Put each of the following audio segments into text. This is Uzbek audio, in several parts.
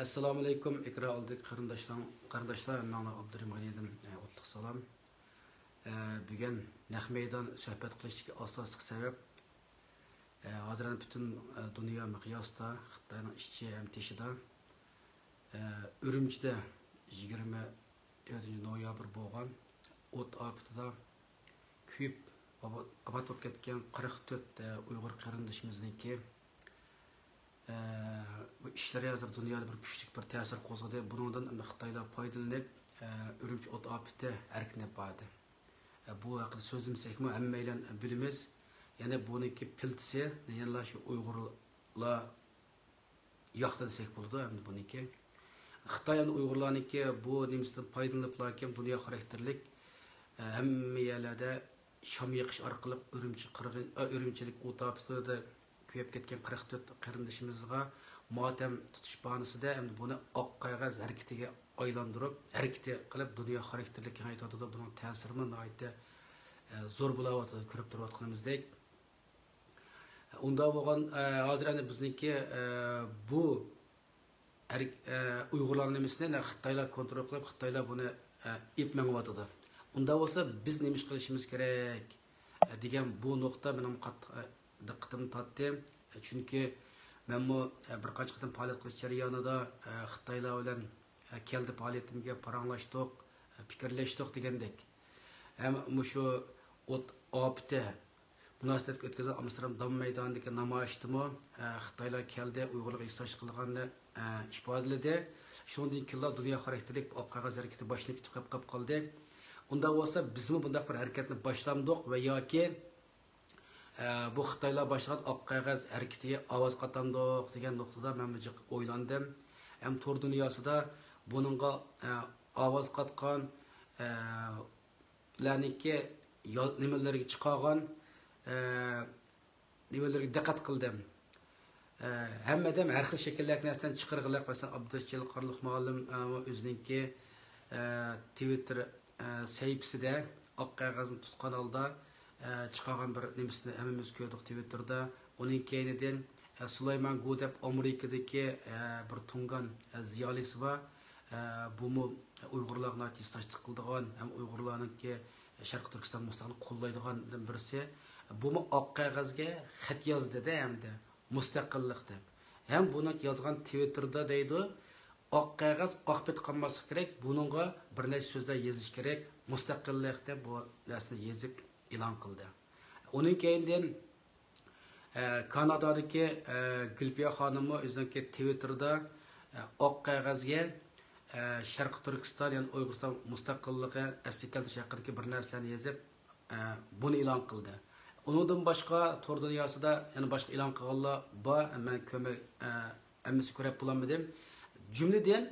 Assalomu alaykum. Ikra oldik qarindoshlar, men Abdurrahman edim. O'tliq salom. Bugun naq maydon suhbat qilishga asosiy sabab hozir butun dunyo miqyosida Xitoyning ishchi amtishida Urumchida 24 noyabr bo'lgan o't ofatida kuyib abad bo'lib ketgan 44 Uyg'ur qarindoshimizniki bu işlere yazıp dünyada bir küçük bir tesir qo'zg'adi. Bundan Xitoylar foydalanib Urumchi o't ofati erkinlab bordi. Bu haqida so'zimsakmi hammaylar bilamiz. Yana buniki piltisi, yana shu Uyg'urlar yoqdi desak bo'ladi. Endi buniki Xitoyning Uyg'urlarniki bu nimasidan foydalaniblarken dunyo xarakterlik hamma yerlarda sham yiqish orqali Urumchilik o't ofatida kuyib ketgan 44 qarindoshimizga motam tutish bahanasida endi buni oq qog'oz harakatiga aylantirib, harakati qilib dunyo xarakterlik kengaytirdi. Buning ta'sirini nihoyatda zo'r bo'layotdi, ko'rib turayotganimizdek. Unda bo'lgan hozir endi bizniki bu Uyg'urlar nimasini Xitoylar kontrol qilib, Xitoylar buni ipmangyotdi. Unda bo'lsa biz nima qilishimiz kerak degan bu nuqta mening qattiq diqqatimni tortdi. Chunki men bu bir qancha qatam faoliyat qilish jarayonida Xitoylar bilan keldi faoliyatimga paranglashdik, fikrlashdik degandek. Ham shu o't ofati munosabat o'tkazgan Amsterdam dam maydonidagi namoyishdimi Xitoylar keldi, Uyg'urlarga istash qilganini ifodaladi. Shundan keyin dunyo xarakterlik oq qog'oz harakati boshlanib ketib qoldi. Unda bo'lsa bizmi bunday bir harakatni boshlamdik va yoki bu Xitoylar başlagan oq qog'oz harakatiga ovoz qatamdiq degan nuqtada men o'ylandim. Ham tor dunyosida buningga ovoz qatgan ularniki nimalarga chiqargan nimalarga diqqat qildim. Hammadan har xil shakllardagi narsadan chiqarg'ilaq, masalan Abdusjil Qarliq muallim o'ziniki Twitter sahifasida oq qog'ozni tutgan holda chiqargan bir nimasini hammamiz ko'rdik Twitterda. Uning keyinidan Sulaymon Go deb Amerikadagi bir tungan ziyolisi bor. Bu Uyg'urlarga istaşlik qildigan ham Uyg'urlarningki Sharq Turkiston mustaqillik qo'llaydigan birisi. Bu oq qog'ozga xat yozdi-da hamda mustaqillik deb. Ham buni yozgan Twitterda deydi, oq qog'oz oqbet qolmasligi kerak, buningga bir nechta so'zlar yozish kerak, mustaqillik deb bu narsani yozib e'lon qildi. Uning keyindan Kanadadagi Gulpiya xonimi o'zining Twitterda oq qog'ozga Sharq Turkiston, ya'ni Uyg'uriston mustaqilligi asli keltirish haqidagi bir narsalarni yozib buni e'lon qildi. Undan boshqa tor dunyosida yana boshqa e'lon qilganlar bor, men ko'mak hammasi ko'rib bo'lmadim. Jumladan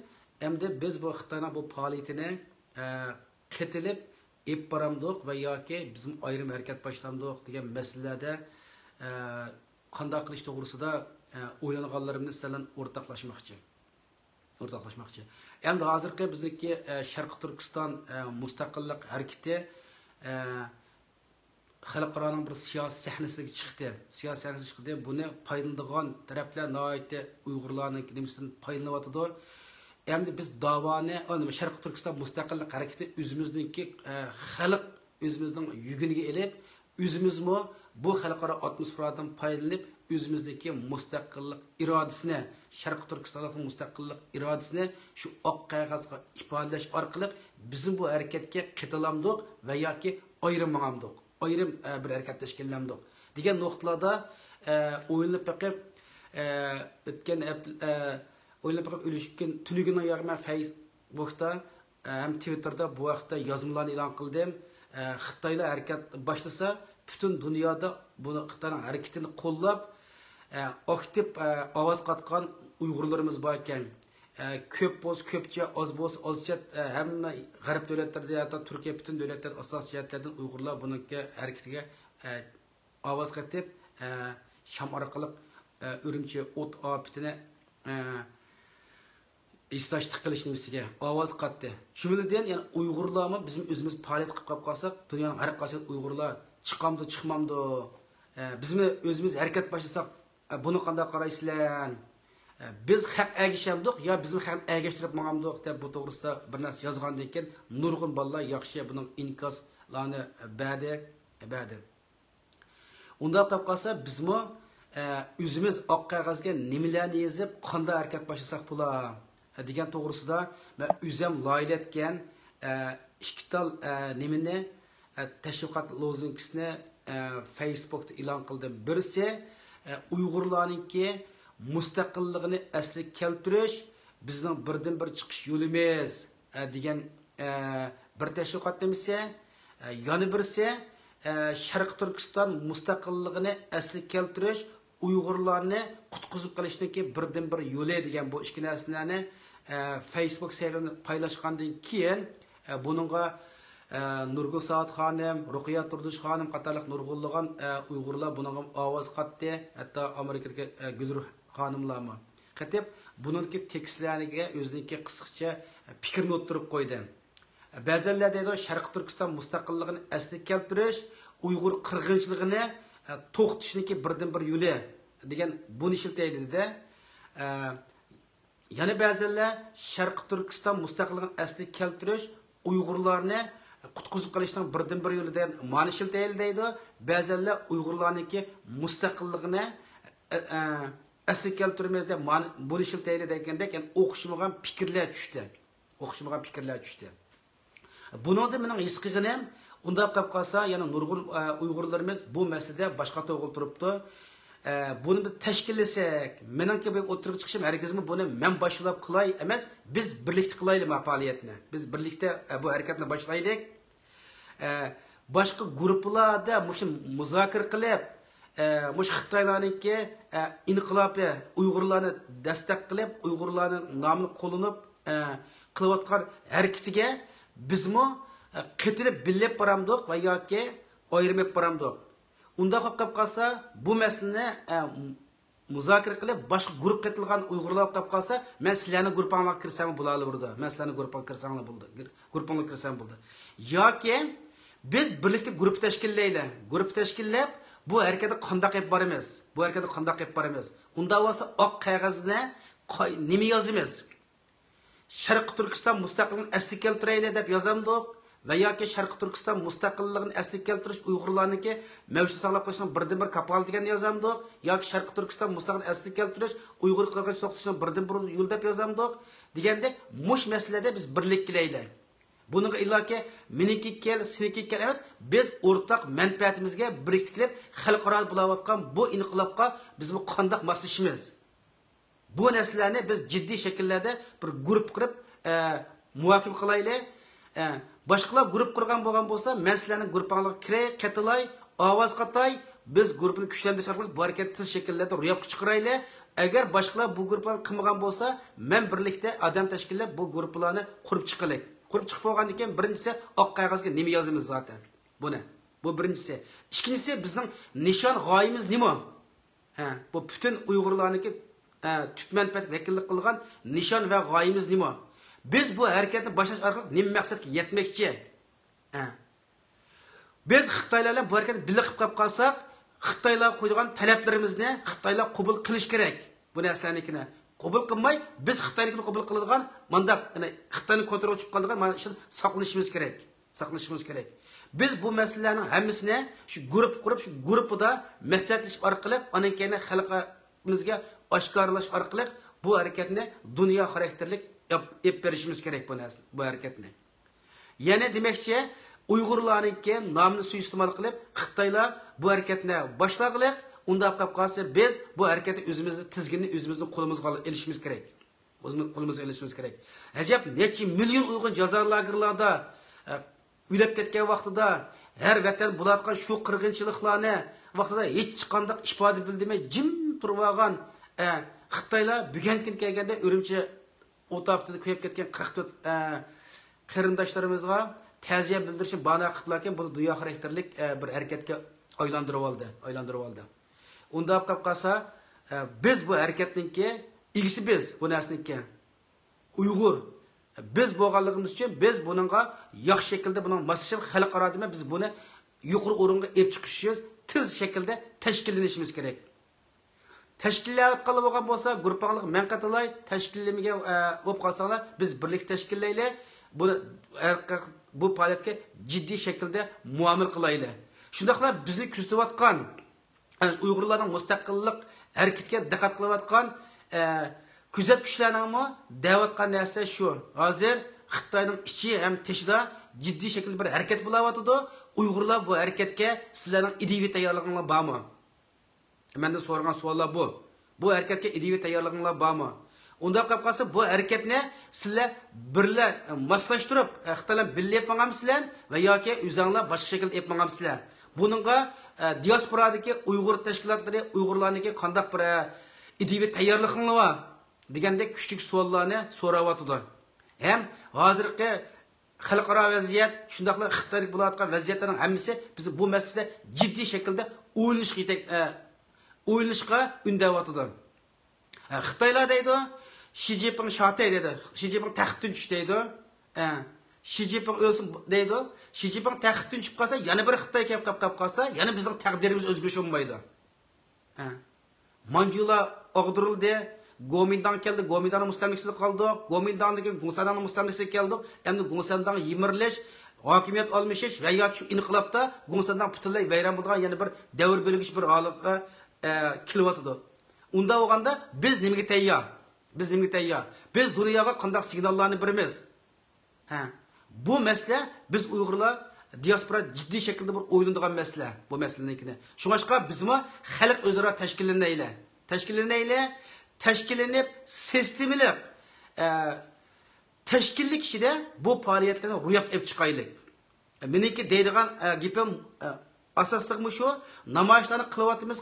endi biz bu Xitoyning bu faoliyatini qitilib ip baramdiq va yoki bizim ayrim harakat boshlamdiq degan masalalarda qanday qilish to'g'risida o'ylanganlarimni sizlar o'rtoqlashmoqchi. Endi hozirgi bizniki Sharq Turkiston mustaqillik harakati xalqaroning bir siyosiy sahnasiga chiqdi. Buni foydalanadigan taraflar nihoyatda Uyg'urlarning nimasidan foydalanyotdi. Endi biz davoni Sharq Turkiston mustaqillik harakatini o'zimizningki xalq o'zimizning yuguniga elib, o'zimizmi bu xalqaro atmosferadan foydalanib, o'zimizningki mustaqillik irodasini, Sharq Turkistonning mustaqillik irodasini shu oq qog'ozga ifodalash orqali bizim bu harakatga qatilamdik va yoki ayrimmandik. Ayrim bir harakat tashkillandik degan nuqtalarda o'ylanib beqib o'tgan o'ylab o'lishgan tunigining yag'ma Facebookda ham Twitterda bu vaqtda yozmalarni e'lon qildim. Xitoylar harakat boshlasa, butun dunyoda buni Xitoyning harakatini qo'llab aktiv ovoz qatgan Uyg'urlarimiz bor ekan. Ko'p bo'z, ko'pcha, oz bo'z, ozcha hamma g'arb davlatlarda hatto Turkiya butun davlatlar asosiyatlardan Uyg'urlar buningga harakatiga ovoz qatib sham orqali Urumchi o't ofatini istaşlık qilish nimasiga ovoz qatdi. Jumladan, ya'ni Uyg'urlarmi bizim o'zimiz faoliyat qilib qolsak, dunyoning har qaysi Uyg'urlar chiqamdi, chiqmamdi. Bizmi o'zimiz harakat boshlasak, buni qanday qaraysizlar? biz haq ergişemdik ya bizim haq ergiştirib magamdik deb bu to'g'risida bir narsa yozgandan keyin nurg'un bolalar yaxshi buning inkoslarni berdi. Unda qolib qolsa bizmi o'zimiz oq qog'ozga nimalarni yozib qanday harakat boshlasak bo'lar degan to'g'risida men o'zim loyihatgan ikki tal nimani tashviqot lozungisini Facebookda e'lon qildim. Birisi Uyg'urlarningki mustaqilligini asli keltirish bizning birdan bir chiqish yo'limiz degan bir tashviqot demasa, yana birisi Sharq Turkiston mustaqilligini asli keltirish Uyg'urlarni qutqizib qolishniki birdan bir yo'li degan bu ikki narsani Facebook saytida paylaşgandan keyin buningga Nurgul Saat xonim, Ruqiya Turdush xonim qatorliq nurg'unlagan Uyg'urlar buningga ovoz qatdi, hatto Amerikadagi Gulruh xonimlarmi qatib buningki tekstlariga o'ziniki qisqacha fikrini o'ttirib qo'ydi. Ba'zilar deydi Sharq Turkiston mustaqilligini asli keltirish Uyg'ur qirg'inchiligini to'xtashniki birdan bir yo'li degan buni ishiltaydi-da. Yana ba'zilar Sharq Turkiston mustaqilligini asli keltirish Uyg'urlarni qutqizib qolishning birdan bir yo'li degan ma'ni ishiltaydi deydi. Ba'zilar Uyg'urlarniki mustaqilligini asli keltirmez deb buni ishiltaydi degandek o'xshamagan fikrlar tushdi. Buningda mening his qilganim unda qolib qolsa, yana nurg'un Uyg'urlarimiz bu masalada boshqa to'g'il turibdi. Buni biz tashkillasak, meningki bu o'tirib chiqishim hargizmi buni men boshlab qilay emas, biz birlikda qilaylik faoliyatni. Biz birlikda bu harakatni boshlaylik. Boshqa guruhlarda mushum muzokara qilib, mush Xitoylarningki inqilobi Uyg'urlarni dastak qilib, Uyg'urlarning nomini qo'llanib qilayotgan harakatiga bizmi qitilib bilib boramdik va yoki ayirib boramdik. Unda qolib qolsa bu masalani muzokara qilib boshqa guruh qitilgan Uyg'urlar qolib qolsa, men sizlarni guruhingizga kirsam bo'ladi burada. Men sizlarni guruhingizga kirsanglar bo'ldi. Guruhingizga kirsam bo'ldi. Yoki biz birlikda guruh tashkillaylik. Guruh tashkillab bu harakatga qanday qilib boramiz? Unda bo'lsa oq qog'ozni nima yozamiz? Sharq Turkiston mustaqilligini asli keltiraylik deb yozamdik va yoki Sharq Turkiston mustaqilligini asli keltirish Uyg'urlarniki mavjud saqlab qo'yishning birdan bir kapolat degan yozamdik yoki Sharq Turkiston mustaqilligini asli keltirish Uyg'ur qirg'inchilik to'xtatishning birdan bir yo'l deb yozamdik degandek mush masalada biz birlik qilaylik. Buningga iloki meniki kel, seniki kel emas, biz o'rtaq manfaatimizga biriktirib xalqaro bo'layotgan bu inqilobga biz qanday moslashimiz? Bu narsalarni biz jiddiy shakllarda bir guruh qurib muhokama qilaylik. Boshqalar guruh qurgan bo'lgan bo'lsa, men sizlarning guruhingizga kiray, qatilay, ovoz qatay, biz guruhni kuchlantirish orqali bu harakatni tez shakllarda ro'yobga chiqaraylik. Agar boshqalar bu guruhlarni qilmagan bo'lsa, men birlikda odam tashkillab bu guruhlarni qurib chiqaylik. Qurib chiqib bo'lgandan keyin birinchisi oq qog'ozga nima yozamiz zaten. Bu birinchisi. Ikkinchisi bizning nishon g'oyimiz nima? Bu butun Uyg'urlarniki tüp manfaat vakillik qilgan nishon va g'oyimiz nima? Biz bu harakatni boshlash orqali nima maqsadga yetmoqchi? Biz Xitoylar bilan bu harakatni birga qilib qolsak, Xitoylar qo'ygan talablarimizni Xitoylar qabul qilish kerak. Bu narsalarnikini qabul qilmay, biz Xitoynikini qabul qiladigan, manda Xitoyni kontrol qilib qoladigan mana shuni saqlashimiz kerak. Biz bu masalalarning hammasini shu guruh qurib, shu guruhda maslahatlashib orqali, anan keyin xalqimizga oshkorlash orqali bu harakatni dunyo xarakterlik ep berishimiz kerak bu harakatni. Yana demakchi, Uyg'urlarningki nomini suiiste'mol qilib, Xitoylar bu harakatni boshlag'iliq, unda qolib qolsa biz bu harakatni o'zimizni tizginni o'zimizning qo'limizga olishimiz kerak. Ajab necha million Uyg'ur jazo lagerlarida o'lib ketgan vaqtida har vatan bo'layotgan shu qirg'inchiliklarni vaqtida hech qanday ifoda bildirmay jim turib olgan Xitoylar bugun kun kelganda Urumchi o'taptida ko'yib ketgan 44 qarindoshlarimizga ta'ziya bildirishni bana qilib bu dunyo xarakterlik bir harakatga aylantirib oldi. Unda qolib qolsa biz bu harakatningki igisi biz bu narsaniki Uyg'ur biz bo'lganligimiz uchun biz buningga yaxshi shaklda buning moslashib xalqaro dema biz buni yuqori o'ringa olib chiqishimiz, tez shaklda tashkillanishimiz kerak. tashkillayotgan bo'lgan bo'lsa, guruhlik men qatilay tashkillamiga bo'lib qolsanglar, biz birlik tashkillaylik. Bu faoliyatga jiddiy shaklda muomala qilaylik. Shundaqla bizni kuzatayotgan Uyg'urlarning mustaqillik harakatiga diqqat qilayotgan kuzatuvchilarning da'vatgan narsa shu. Hozir Xitoyning ichi ham teshida jiddiy shaklda bir harakat bo'layotdi. Uyg'urlar bu harakatga sizlarning ideviy tayyorliginglar bormi? Menda so'ragan savollar bu. Bu harakatga ideviy tayyorliginglar bormi? Unda qolib qolsa bu harakatni sizlar birla moslashtirib, Xitoylar birga yapmagamsizlar va yoki o'zinglar boshqa shaklda yapmagamsizlar. Buningga diasporadagi Uyg'ur tashkilotlari, Uyg'urlarniki qanday bir ideviy tayyorliginglar bor degandek kichik savollarni so'rayotdi. Ham hozirgi xalqaro vaziyat, shundaqla Xitoylik bo'layotgan vaziyatlarning hammasi bizni bu masalada jiddiy shaklda o'ylashga undayotdi. Xitoylar deydi, Xi Jinping şatay dedi. Xi Jinping taxtdan tush deydi. Xi Jinping o'lsin deydi. Xi Jinping taxtdan tushib qolsa, yana bir Xitoy kelib qolsa, yana bizning taqdirimiz o'zgarish olmaydi. Manjula og'dirildi, Gomindan keldi, Gomindanning mustamlikasida qoldi, Gomindandagi Gongsanning mustamlikasiga keldi. Endi Gongsandan yimirlish, hokimiyat almashish va yoki shu inqilobda Gongsandan butunlay vayron bo'lgan yana bir davr bo'lgich bir holatga kelyotdi. Unda bo'lganda biz nimaga tayyor? Biz dunyoga qanday signallarni beramiz? Bu masala biz Uyg'urlar diaspora jiddiy shaklda bir o'ylanadigan masala. Bu masalanikini. Shunga bizmi xalq o'zaro tashkillanib, sistemlik tashkillik ishida bu faoliyatlarni ro'yab olib chiqaylik. Meniki deydigan gapim asosliqmi shu, namoyishlarni qilyapmiz,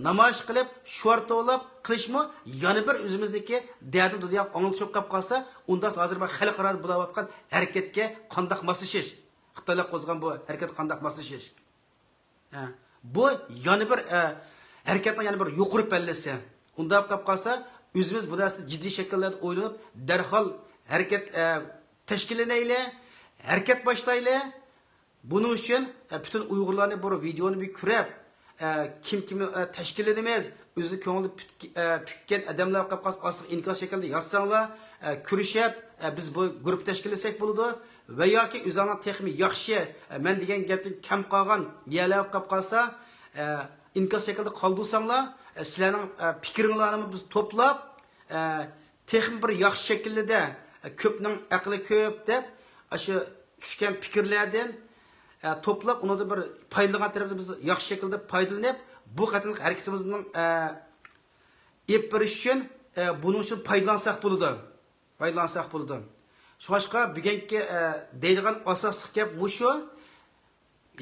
namoyish qilib, sho'rtovlab qilishmi, yana bir o'zimizniki da'da dunyo anglashib qolib qolsa, unda hozir xalqaro bo'layotgan harakatga qanday moslashish, Xitoylar qo'zg'agan bu harakat qanday moslashish. Bu yana bir harakatning yana bir yuqori pallasi. Unda qolib qolsa, o'zimiz bu narsani jiddiy shakllarda o'ylanib, darhol harakat tashkillanaylik, harakat boshlaylik. Bunun için bütün Uygurlarni bu videoni bir kurab, kim tashkillanamiz, o'zi ko'ngli pükkan odamlar qolib qolsa, asl inkos shaklda yozsanglar, kurashib, biz bu guruh tashkillasak bo'ladi va yoki o'zingizning texnik yaxshi, men degan gapdan kam qolgan yerlar qolib qolsa, inkos shaklda qoldirsanglar, sizlarning fikringlarni biz to'plab, texnik bir yaxshi shaklda ko'pning aqli ko'p deb, shu tushgan fikrlardan to'plab uni da bir foydalangan tarafda biz yaxshi shaklda foydalanib, bu qattiq harakatimizning ep berish uchun buning uchun foydalansak bo'ladi. Shunga bugungi deydigan asosli gap mushu,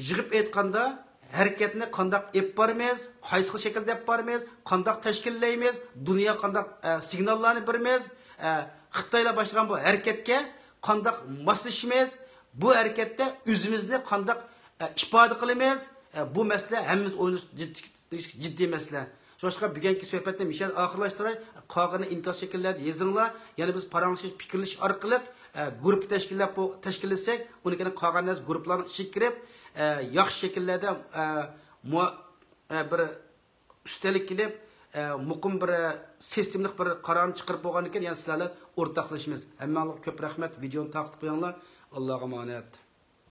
yig'ib aytganda harakatni qanday ep boramiz, qaysi shaklda ep boramiz, qanday tashkillaymiz, dunyo qanday signallarni beramiz, Xitoylar boshlagan bu harakatga qanday moslashimiz, bu harekette özümüzde kandak ifadə qilamiz. Bu məsələ həmmimiz oynuş ciddi məsələ. Şoşqa bugünkü söhbətni Michel axırlaşdırır. Qağını inkos şəkillərdə yazыңlar. Yəni biz paranlaşış, fikirləş arqılıq grup təşkillatsək, unikini qağanlar grupların içine girib, yaxşı şəkillərdə bir üstəlik kilib, muqim bir sistemlik bir qararını çıxırıb bolğan ekan, yəni sizlərlə ortaqlaşmamız. Həmmə Allah köp rəhmət. Videonu taqdim qoyunlar. Allah'a emanet.